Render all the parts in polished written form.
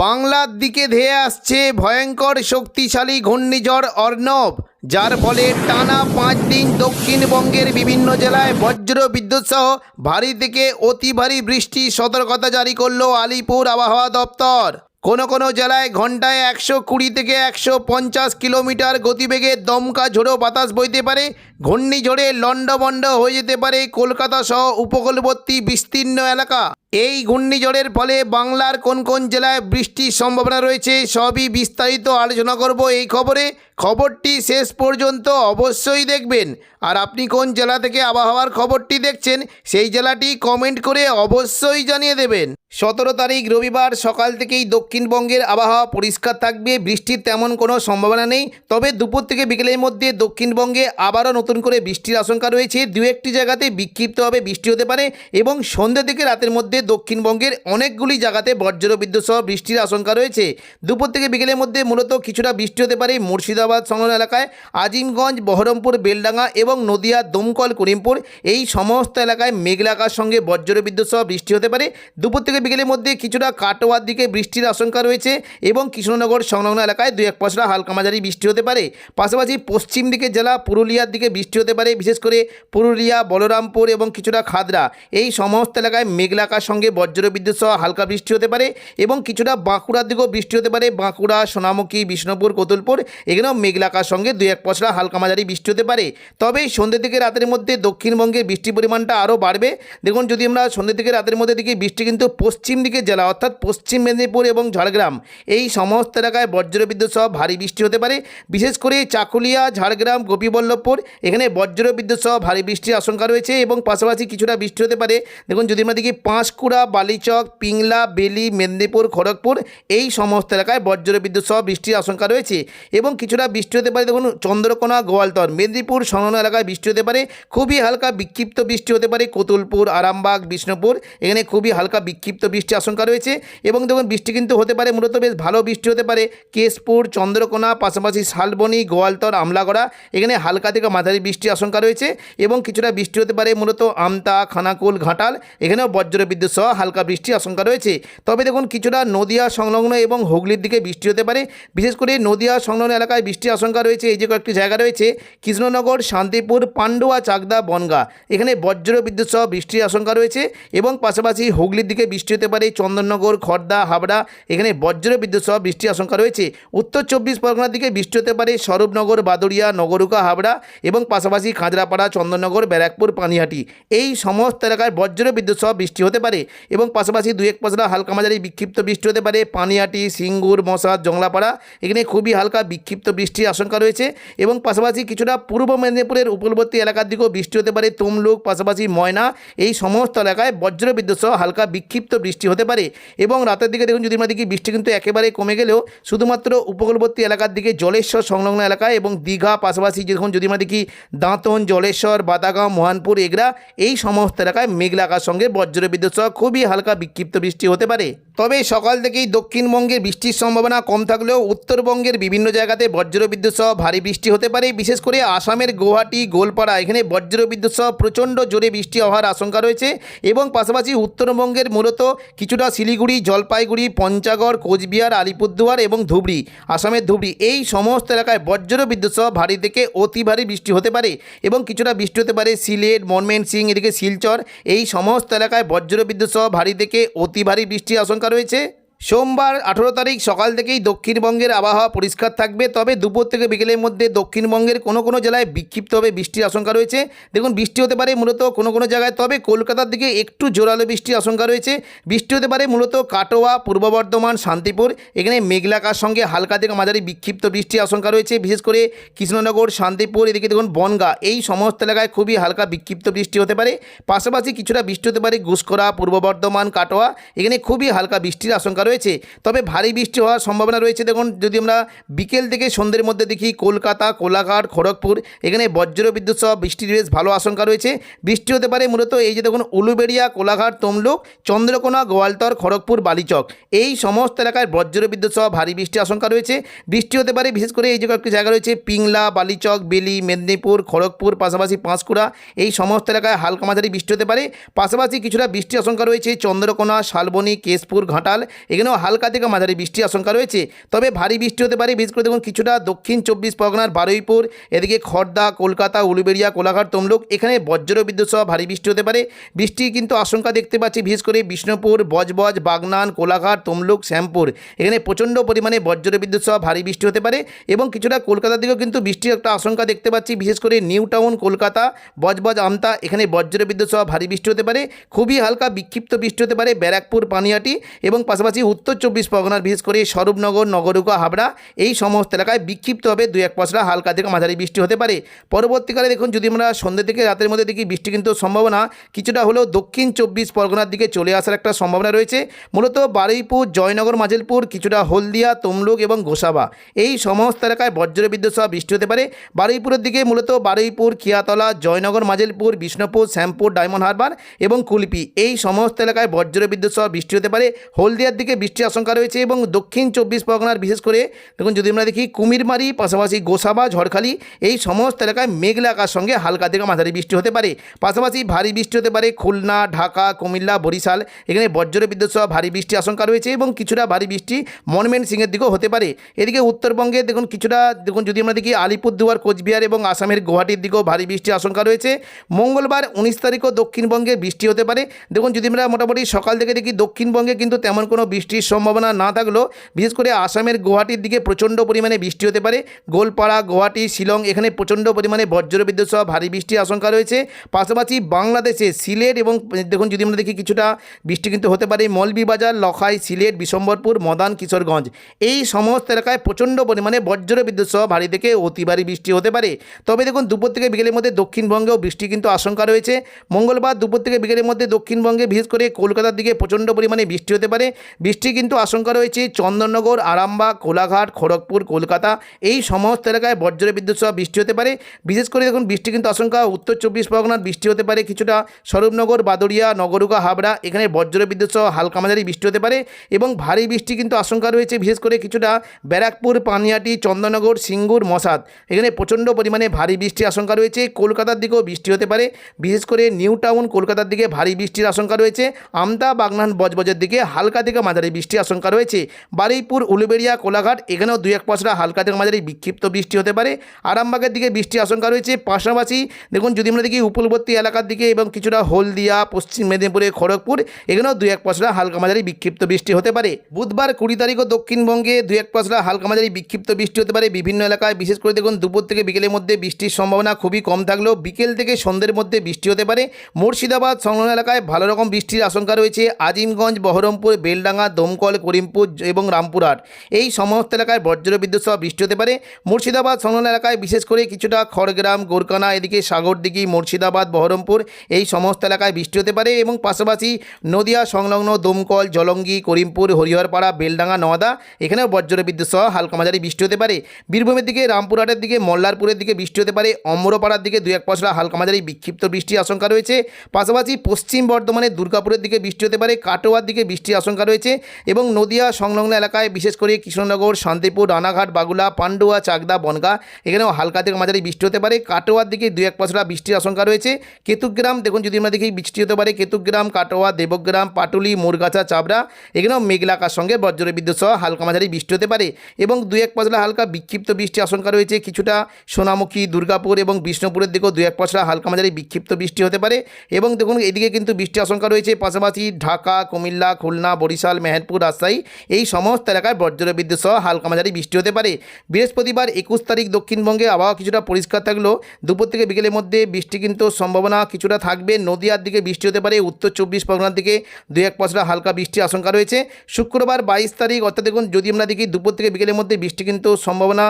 বাংলার দিকে ধেয়ে আসছে ভয়ঙ্কর শক্তিশালী ঘূর্ণিঝড় অর্ণব, যার ফলে টানা 5 দিন দক্ষিণবঙ্গের বিভিন্ন জেলায় বজ্র বিদ্যুৎ সহ ভারী থেকে অতি ভারী বৃষ্টির সতর্কতা জারি করল আলিপুর আবহাওয়া দপ্তর। কোনো জেলায় ঘন্টায় 120 থেকে 150 কিলোমিটার গতিবেগে দমকা ঝোড়ো বাতাস বইতে পারে। ঘূর্ণিঝড়ে লণ্ডভণ্ড হয়ে যেতে পারে কলকাতা সহ উপকূলবর্তী বিস্তীর্ণ এলাকা। এই ঘূর্ণিঝড়ের ফলে বাংলার কোন জেলায় বৃষ্টির সম্ভাবনা রয়েছে সবই বিস্তারিত আলোচনা করব এই খবরে। খবরটি শেষ পর্যন্ত অবশ্যই দেখবেন। আর আপনি কোন জেলা থেকে আবহাওয়ার খবরটি দেখছেন সেই জেলাটি কমেন্ট করে অবশ্যই জানিয়ে দেবেন। 17 তারিখ রবিবার সকাল থেকেই দক্ষিণবঙ্গের আবহাওয়া পরিষ্কার থাকবে, বৃষ্টির তেমন কোনো সম্ভাবনা নেই। তবে দুপুর থেকে বিকেলের মধ্যে দক্ষিণবঙ্গে আবারও নতুন করে বৃষ্টির আশঙ্কা রয়েছে। দু একটি জায়গাতে বিক্ষিপ্তভাবে বৃষ্টি হতে পারে এবং সন্ধ্যা থেকে রাতের মধ্যে দক্ষিণবঙ্গের অনেকগুলি জায়গাতে বজ্রবিদ্যুৎ সহ বৃষ্টির আশঙ্কা রয়েছে। দুপুর থেকে বিকেলের মধ্যে মূলত কিছুটা বৃষ্টি হতে পারে মুর্শিদাবাদ সংলগ্ন এলাকায়, আজিমগঞ্জ, বহরমপুর, বেলডাঙ্গা এবং নদিয়া, দমকল, করিমপুর এই সমস্ত এলাকায় মেঘলা আকাশের সঙ্গে বজ্রবিদ্যুৎ সহ বৃষ্টি হতে পারে। দুপুর থেকে বিকেলের মধ্যে কিছুটা কাটোয়ার দিকে বৃষ্টির আশঙ্কা রয়েছে এবং কৃষ্ণনগর সংলগ্ন এলাকায় 2-1 পশলা হালকা মাঝারি বৃষ্টি হতে পারে। পাশাপাশি পশ্চিম দিকের জেলা পুরুলিয়ার দিকে বৃষ্টি হতে পারে, বিশেষ করে পুরুলিয়া, বলরামপুর এবং কিছুটা খাদরা এই সমস্ত এলাকায় মেঘলা আকাশের সঙ্গে বজ্রবিদ্যুৎ সহ হালকা বৃষ্টি হতে পারে এবং কিছুটা বাঁকুড়ার দিকেও বৃষ্টি হতে পারে। বাঁকুড়া, সোনামুখী, বিষ্ণুপুর, কোতুলপুর এখানেও মেঘলা আকাশের সঙ্গে 2-1 পশলা হালকা মাঝারি বৃষ্টি হতে পারে। তবে সন্ধ্যে থেকে রাতের মধ্যে দক্ষিণবঙ্গের বৃষ্টির পরিমাণটা আরও বাড়বে। দেখুন, যদি আমরা সন্ধ্যে থেকে রাতের মধ্যে দেখি বৃষ্টি কিন্তু পশ্চিম দিকের জেলা অর্থাৎ পশ্চিম মেদিনীপুর এবং ঝাড়গ্রাম এই সমস্ত এলাকায় বজ্রবিদ্যুৎ সহ ভারী বৃষ্টি হতে পারে। বিশেষ করে চাকুলিয়া, ঝাড়গ্রাম, গোপীবল্লভপুর এখানে বজ্রবিদ্যুৎ সহ ভারী বৃষ্টির আশঙ্কা রয়েছে এবং পাশাপাশি কিছুটা বৃষ্টি হতে পারে। দেখুন, যদি আমরা দেখি পাঁশকুড়া, বালিচক, পিংলা, বেলি, মেদিনীপুর, খড়গপুর এই সমস্ত এলাকায় বজ্রবিদ্যুৎ সহ বৃষ্টির আশঙ্কা রয়েছে এবং কিছুটা বৃষ্টি হতে পারে। দেখুন, চন্দ্রকোনা, গোয়ালতর, মেদিনীপুর সংলগ্ন এলাকায় বৃষ্টি হতে পারে। খুবই হালকা বিক্ষিপ্ত বৃষ্টি হতে পারে কোতুলপুর, আরামবাগ, বিষ্ণুপুর এখানে খুবই হালকা বিক্ষিপ্ত বৃষ্টির আশঙ্কা রয়েছে এবং দেখুন বৃষ্টি কিন্তু হতে পারে, মূলত বেশ ভালো বৃষ্টি হতে পারে কেশপুর, চন্দ্রকোনা, পাশাপাশি শালবনী, গোয়ালতর, আমলাগড়া এখানে হালকা থেকে মাঝারি বৃষ্টির আশঙ্কা রয়েছে এবং কিছুটা বৃষ্টি হতে পারে মূলত আমতা, খানাকুল, ঘাটাল এখানেও বজ্রবিদ্যুৎ সহ হালকা বৃষ্টির আশঙ্কা রয়েছে। তবে দেখুন কিছুটা নদিয়া সংলগ্ন এবং হুগলির দিকে বৃষ্টি হতে পারে। বিশেষ করে নদিয়া সংলগ্ন এলাকায় বৃষ্টির আশঙ্কা রয়েছে। এই যে কয়েকটি জায়গা রয়েছে কৃষ্ণনগর, শান্তিপুর, পান্ডুয়া, চাকদা, বনগাঁ এখানে বজ্রবিদ্যুৎ সহ বৃষ্টির আশঙ্কা রয়েছে এবং পাশাপাশি হুগলির দিকে বৃষ্টি হতে পারে চন্দননগর, খড়দা, হাবড়া এখানে বজ্রবিদ্যুৎ সহ বৃষ্টির আশঙ্কা রয়েছে। উত্তর 24 পরগনার দিকে বৃষ্টি হতে পারে স্বরূপনগর, বাদুড়িয়া, নগরুকা, হাবড়া এবং পাশাপাশি খাজরাপাড়া, চন্দননগর, ব্যারাকপুর, পানিহাটি এই সমস্ত এলাকায় বজ্রবিদ্যুৎ সহ বৃষ্টি হতে পারে এবং পাশাপাশি 2-1 পশলা হালকা মাঝারি বিক্ষিপ্ত বৃষ্টি হতে পারে পানিহাটি, সিঙ্গুর, মশাদ, জংলাপাড়া এখানে খুবই হালকা বিক্ষিপ্ত বৃষ্টির আশঙ্কা রয়েছে এবং পাশাপাশি কিছুটা পূর্ব মেদিনীপুরের উপকূলবর্তী এলাকার দিকেও বৃষ্টি হতে পারে তমলুক, পাশাপাশি ময়না এই সমস্ত এলাকায় বজ্রবিদ্যুৎ সহ হালকা বিক্ষিপ্ত বৃষ্টি হতে পারে এবং রাতের দিকে দেখুন যদি আমরা দেখি বৃষ্টি কিন্তু একেবারে কমে গেলেও শুধুমাত্র উপকূলবর্তী এলাকার দিকে জলেশ্বর সংলগ্ন এলাকায় এবং দীঘা, পাশাপাশি যখন যদি আমরা দেখি দাঁতন, জলেশ্বর, বাদাগাঁও, মোহনপুর এগরা এই সমস্ত এলাকায় মেঘলা আকাশের সঙ্গে বজ্রবিদ্যুৎ সহ খুবই হালকা বিক্ষিপ্ত বৃষ্টি হতে পারে। তবে সকাল থেকেই দক্ষিণবঙ্গে বৃষ্টির সম্ভাবনা কম থাকলেও উত্তরবঙ্গের বিভিন্ন জায়গাতে বজ্রবিদ্যুৎ সহ ভারী বৃষ্টি হতে পারে। বিশেষ করে আসামের গুয়াহাটি, গোলপাড়া এখানে বজ্রবিদ্যুৎ সহ প্রচণ্ড জোরে বৃষ্টি হওয়ার আশঙ্কা রয়েছে এবং পাশাপাশি উত্তরবঙ্গের মূলত কিছুটা শিলিগুড়ি, জলপাইগুড়ি, পঞ্চগড়, কোচবিহার, আলিপুরদুয়ার এবং ধুবড়ি আসামের ধুবড়ি এই সমস্ত এলাকায় বজ্রবিদ্যুৎ সহ ভারী থেকে অতি ভারী বৃষ্টি হতে পারে এবং কিছুটা বৃষ্টি হতে পারে সিলেট, ময়মনসিংহ এদিকে শিলচর এই সমস্ত এলাকায় বজ্রবিদ্যুৎ সহ ভারী থেকে অতি ভারী বৃষ্টির আশঙ্কা রয়েছে। সোমবার 18 তারিখ সকাল থেকেই দক্ষিণবঙ্গের আবহাওয়া পরিষ্কার থাকবে। তবে দুপুর থেকে বিকেলের মধ্যে দক্ষিণবঙ্গের কোনো জেলায় বিক্ষিপ্তভাবে বৃষ্টির আশঙ্কা রয়েছে। দেখুন বৃষ্টি হতে পারে মূলত কোনো জায়গায়, তবে কলকাতার দিকে একটু জোরালো বৃষ্টির আশঙ্কা রয়েছে। বৃষ্টি হতে পারে মূলত কাটোয়া, পূর্ব বর্ধমান, শান্তিপুর এখানে মেঘলা আকাশের সঙ্গে হালকা থেকে মাঝারি বিক্ষিপ্ত বৃষ্টির আশঙ্কা রয়েছে। বিশেষ করে কৃষ্ণনগর, শান্তিপুর এদিকে দেখুন বনগাঁ এই সমস্ত এলাকায় খুবই হালকা বিক্ষিপ্ত বৃষ্টি হতে পারে। পাশাপাশি কিছুটা বৃষ্টি হতে পারে গুসকরা, পূর্ব বর্ধমান, কাটোয়া এখানে খুবই হালকা বৃষ্টির আশঙ্কা রয়েছে। তবে ভারী বৃষ্টি হওয়ার সম্ভাবনা রয়েছে। দেখুন যদি আমরা বিকেল থেকে সন্ধ্যের মধ্যে দেখি কলকাতা, কোলাঘাট, খড়গপুর এখানে বজ্রবিদ্যুৎ সহ বৃষ্টির বেশ ভালো আশঙ্কা রয়েছে। বৃষ্টি হতে পারে মূলত এই যে দেখুন উলুবেড়িয়া, কোলাঘাট, তমলুক, চন্দ্রকোনা, গোয়ালতর, খড়গপুর, বালিচক এই সমস্ত এলাকায় বজ্রবিদ্যুৎ সহ ভারী বৃষ্টির আশঙ্কা রয়েছে। বৃষ্টি হতে পারে বিশেষ করে এই যে কয়েকটি জায়গা রয়েছে পিংলা, বালিচক, বেলি, মেদিনীপুর, খড়গপুর, পাশাপাশি পাঁশকুড়া এই সমস্ত এলাকায় হালকা মাঝারি বৃষ্টি হতে পারে। পাশাপাশি কিছুটা বৃষ্টির আশঙ্কা রয়েছে চন্দ্রকোনা, শালবনী, কেশপুর, ঘাটাল এখানেও হালকা থেকে মাঝারি বৃষ্টির আশঙ্কা রয়েছে। তবে ভারী বৃষ্টি হতে পারে, বিশেষ করে দেখুন কিছুটা দক্ষিণ 24 পরগনার বারুইপুর, এদিকে খড়দা, কলকাতা, উলুবেড়িয়া, কোলাঘাট, তমলুক, এখানে বজ্র বিদ্যুৎ সহ ভারী বৃষ্টি হতে পারে। বৃষ্টি কিন্তু আশঙ্কা দেখতে পাচ্ছি বিশেষ করে বিষ্ণুপুর, বজবজ, বাগনান, কোলাঘাট, তমলুক, শ্যামপুর, এখানে প্রচণ্ড পরিমাণে বজ্র বিদ্যুৎ সহ ভারী বৃষ্টি হতে পারে। এবং কিছুটা কলকাতার দিকেও কিন্তু বৃষ্টির একটা আশঙ্কা দেখতে পাচ্ছি, বিশেষ করে নিউ টাউন, কলকাতা, বজবজ, আমতা, এখানে বজ্র বিদ্যুৎ সহ ভারী বৃষ্টি হতে পারে। খুবই হালকা বিক্ষিপ্ত বৃষ্টি হতে পারে ব্যারাকপুর, পানিহাটি এবং পাশাপাশি উত্তর 24 পরগনার বিশেষ করে স্বরূপনগর, নগরুকা, হাবড়া, এই সমস্ত এলাকায় বিক্ষিপ্তভাবে 2-1 পশলা হালকা থেকে মাঝারি বৃষ্টি হতে পারে। পরবর্তীকালে দেখুন যদি আমরা সন্ধ্যে থেকে রাতের মধ্যে দেখি বৃষ্টি কিন্তু সম্ভাবনা কিছুটা হলেও দক্ষিণ 24 পরগনার দিকে চলে আসার একটা সম্ভাবনা রয়েছে। মূলত বারুইপুর, জয়নগর, মাজিলপুর, কিছুটা হলদিয়া, তমলুক এবং গোসাবা, এই সমস্ত এলাকায় বজ্র বিদ্যুৎ সহ বৃষ্টি হতে পারে। বারুইপুরের দিকে মূলত বারুইপুর, খিয়াতলা, জয়নগর, মাজিলপুর, বিষ্ণুপুর, শ্যামপুর, ডায়মন্ড হারবার এবং কুলপি, এই সমস্ত এলাকায় বজ্র বিদ্যুৎ সহ বৃষ্টি হতে পারে। হলদিয়ার দিকে বৃষ্টির আশঙ্কা রয়েছে এবং দক্ষিণ 24 পরগনার বিশেষ করে দেখুন যদি আমরা দেখি কুমিরমারি, পাশাপাশি গোসাবা, ঝড়খালি, এই সমস্ত এলাকায় মেঘলা আকাশের সঙ্গে হালকা থেকে মাঝারি বৃষ্টি হতে পারে। পাশাপাশি ভারী বৃষ্টি হতে পারে খুলনা, ঢাকা, কুমিল্লা, বরিশাল, এখানে বজ্র বিদ্যুৎ সহ ভারী বৃষ্টির আশঙ্কা রয়েছে এবং কিছুটা ভারী বৃষ্টি ময়মনসিংহের দিকেও হতে পারে। এদিকে উত্তরবঙ্গে দেখুন কিছুটা দেখুন যদি আমরা দেখি আলিপুরদুয়ার, কোচবিহার এবং আসামের গুয়াহাটির দিকেও ভারী বৃষ্টির আশঙ্কা রয়েছে। মঙ্গলবার 19 তারিখও দক্ষিণবঙ্গে বৃষ্টি হতে পারে। দেখুন যদি আমরা মোটামুটি সকাল থেকে দেখি দক্ষিণবঙ্গে কিন্তু তেমন কোনো বৃষ্টির সম্ভাবনা না থাকলেও বিশেষ করে আসামের গুয়াহাটির দিকে প্রচণ্ড পরিমাণে বৃষ্টি হতে পারে। গোলপাড়া, গুয়াহাটি, শিলং, এখানে প্রচণ্ড পরিমাণে বজ্র বিদ্যুৎ সহ ভারী বৃষ্টির আশঙ্কা রয়েছে। পাশাপাশি বাংলাদেশে সিলেট এবং দেখুন যদি আমরা দেখি কিছুটা বৃষ্টি কিন্তু হতে পারে মৌলভীবাজার, লখাই, সিলেট, বিশম্বরপুর, মদান, কিশোরগঞ্জ, এই সমস্ত এলাকায় প্রচণ্ড পরিমাণে বজ্র বিদ্যুৎ সহ ভারী থেকে অতি ভারী বৃষ্টি হতে পারে। তবে দেখুন দুপুর থেকে বিকেলের মধ্যে দক্ষিণবঙ্গেও বৃষ্টি কিন্তু আশঙ্কা রয়েছে। মঙ্গলবার দুপুর থেকে বিকেলের মধ্যে দক্ষিণবঙ্গে বিশেষ করে কলকাতার দিকে প্রচণ্ড পরিমাণে বৃষ্টি হতে পারে। বৃষ্টি কিন্তু আশঙ্কা রয়েছে চন্দননগর, আরামবাগ, কোলাঘাট, খড়গপুর, কলকাতা, এই সমস্ত এলাকায় বজ্র বিদ্যুৎ সহ বৃষ্টি হতে পারে। বিশেষ করে দেখুন বৃষ্টি কিন্তু আশঙ্কা উত্তর 24 পরগনার বৃষ্টি হতে পারে কিছুটা স্বরূপনগর, বাদুড়িয়া, নগরুকা, হাবড়া, এখানে বজ্র বিদ্যুৎ সহ হালকা মাঝারি বৃষ্টি হতে পারে এবং ভারী বৃষ্টি কিন্তু আশঙ্কা রয়েছে বিশেষ করে কিছুটা ব্যারাকপুর, পানিহাটি, চন্দননগর, সিঙ্গুর, মশাদ, এখানে প্রচণ্ড পরিমাণে ভারী বৃষ্টির আশঙ্কা রয়েছে। কলকাতার দিকেও বৃষ্টি হতে পারে, বিশেষ করে নিউ টাউন, কলকাতার দিকে ভারী বৃষ্টির আশঙ্কা রয়েছে। আমতা, বাগনান, বজবজের দিকে হালকা থেকে মাঝারি বৃষ্টির আশঙ্কা রয়েছে। বারুইপুর, উলুবেড়িয়া, কোলাঘাট, এখানেও 2-1 পশলা হালকা থেকে মাঝারি বিক্ষিপ্ত বৃষ্টি হতে পারে। আরামবাগের দিকে বৃষ্টির আশঙ্কা রয়েছে। পাশাপাশি দেখুন যদি আমরা দেখি উপকূলবর্তী এলাকার দিকে এবং কিছুটা হলদিয়া, পশ্চিম মেদিনীপুরে, খড়গপুর, এখানেও 2-1 পশলা হালকা মাঝারি বিক্ষিপ্ত বৃষ্টি হতে পারে। বুধবার 20 তারিখও দক্ষিণবঙ্গে 2-1 পশলা হালকা মাঝারি বিক্ষিপ্ত বৃষ্টি হতে পারে বিভিন্ন এলাকায়। বিশেষ করে দেখুন দুপুর থেকে বিকেলের মধ্যে বৃষ্টির সম্ভাবনা খুবই কম থাকলেও বিকেল থেকে সন্ধ্যের মধ্যে বৃষ্টি হতে পারে। মুর্শিদাবাদ সংলগ্ন এলাকায় ভালো রকম বৃষ্টির আশঙ্কা রয়েছে। আজিমগঞ্জ, বহরমপুর, বেলডাঙ্গা, দমকল, করিমপুর এবং রামপুরহাট, এই সমস্ত এলাকায় বজ্র বিদ্যুৎ সহ বৃষ্টি হতে পারে। মুর্শিদাবাদ সংলগ্ন এলাকায় বিশেষ করে কিছুটা খড়গ্রাম, গোরকানা, এদিকে সাগরদিঘি, মুর্শিদাবাদ, বহরমপুর, এই সমস্ত এলাকায় বৃষ্টি হতে পারে এবং পাশাপাশি নদিয়া সংলগ্ন দমকল, জলঙ্গি, করিমপুর, হরিহরপাড়া, বেলডাঙ্গা, নওয়াদা, এখানেও বজ্র বিদ্যুৎ সহ হালকা মাঝারি বৃষ্টি হতে পারে। বীরভূমের দিকে রামপুরহাটের দিকে, মল্লারপুরের দিকে বৃষ্টি হতে পারে। অমরপাড়ার দিকে 2-1 পশলা হালকা মাঝারি বিক্ষিপ্ত বৃষ্টির আশঙ্কা রয়েছে। পাশাপাশি পশ্চিম বর্ধমানের দুর্গাপুরের দিকে বৃষ্টি হতে পারে। কাটোয়ার দিকে বৃষ্টির আশঙ্কা রয়েছে এবং নদিয়া সংলগ্ন এলাকায় বিশেষ করে কৃষ্ণনগর, শান্তিপুর, রানাঘাট, বাগুলা, পান্ডুয়া, চাকদা, বনগাঁ, এখানেও হালকা থেকে মাঝারি বৃষ্টি হতে পারে। কাটোয়ার দিকে 2-1 পশলা বৃষ্টির আশঙ্কা রয়েছে। কেতুগ্রাম দেখুন যদি আমরা দেখি বৃষ্টি হতে পারে কেতুগ্রাম, কাটোয়া, দেবগ্রাম, পাটুলি, মুরগাছা, চাবড়া, এখানেও মেঘলা আকাশের সঙ্গে বজ্র বিদ্যুৎ সহ হালকা মাঝারি বৃষ্টি হতে পারে এবং 2-1 পশলা হালকা বিক্ষিপ্ত বৃষ্টির আশঙ্কা রয়েছে কিছুটা সোনামুখী, দুর্গাপুর এবং বিষ্ণুপুরের দিকেও 2-1 পশলা হালকা মাঝারি বিক্ষিপ্ত বৃষ্টি হতে পারে এবং দেখুন এদিকে কিন্তু বৃষ্টির আশঙ্কা রয়েছে। পাশাপাশি ঢাকা, কুমিল্লা, খুলনা, বরিশাল, মেহেরপুর, রাজশাহী, এই সমস্ত এলাকায় বজ্র বিদ্যুৎ সহ হালকা মাঝারি বৃষ্টি হতে পারে। বৃহস্পতিবার 21 তারিখ দক্ষিণবঙ্গে আবহাওয়া কিছুটা পরিষ্কার থাকলেও দুপুর থেকে বিকেলের মধ্যে বৃষ্টি কিন্তু সম্ভাবনা কিছুটা থাকবে। নদিয়ার দিকে বৃষ্টি হতে পারে, উত্তর 24 পরগনার দিকে 2-1 পশলা হালকা বৃষ্টির আশঙ্কা রয়েছে। শুক্রবার 22 তারিখ অর্থাৎ দেখুন যদি আমরা দেখি দুপুর থেকে বিকেলের মধ্যে বৃষ্টি কিন্তু সম্ভাবনা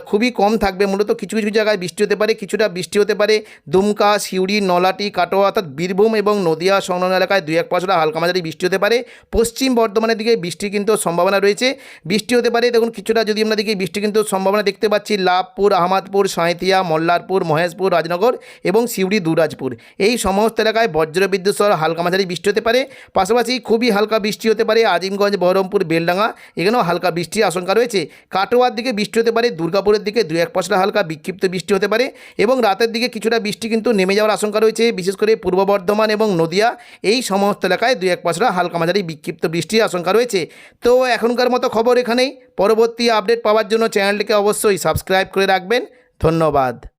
খুবই কম থাকবে। মূলত কিছু কিছু জায়গায় বৃষ্টি হতে পারে, কিছুটা বৃষ্টি হতে পারে দুমকা, সিউড়ি, নলাটি, কাটোয়া অর্থাৎ বীরভূম এবং নদিয়া সংলগ্ন এলাকায় 2-1 পশলা হালকা মাঝারি বৃষ্টি হতে পারে। পশ্চিম বর্ধমানের দিকে বৃষ্টি কিন্তু সম্ভাবনা রয়েছে, বৃষ্টি হতে পারে। দেখুন কিছুটা যদি আমরা দেখি বৃষ্টি কিন্তু সম্ভাবনা দেখতে পাচ্ছি লাভপুর, আহমদপুর, সাঁইথিয়া, মল্লারপুর, মহেশপুর, রাজনগর এবং সিউড়ি, দুরাজপুর, এই সমস্ত এলাকায় বজ্র বিদ্যুৎ সহ হালকা মাঝারি বৃষ্টি হতে পারে। পাশাপাশি খুবই হালকা বৃষ্টি হতে পারে আজিমগঞ্জ, বহরমপুর, বেলডাঙ্গা, এখানেও হালকা বৃষ্টির আশঙ্কা রয়েছে। কাটোয়ার দিকে বৃষ্টি হতে পারে, দুর্গাপুরের দিকে 2-1 পশলা হালকা বিক্ষিপ্ত বৃষ্টি হতে পারে এবং রাতের দিকে কিছুটা বৃষ্টি কিন্তু নেমে যাওয়ার আশঙ্কা রয়েছে। বিশেষ করে পূর্ব বর্ধমান এবং নদিয়া, এই সমস্ত এলাকায় 2-1 পশলা হালকা মাঝারি বিক্ষিপ্ত বৃষ্টি বৃষ্টির আশঙ্কা রয়েছে। তো এখনকার মতো খবর এখানেই। পরবর্তী আপডেট পাওয়ার জন্য চ্যানেলটিকে অবশ্যই সাবস্ক্রাইব করে রাখবেন। ধন্যবাদ।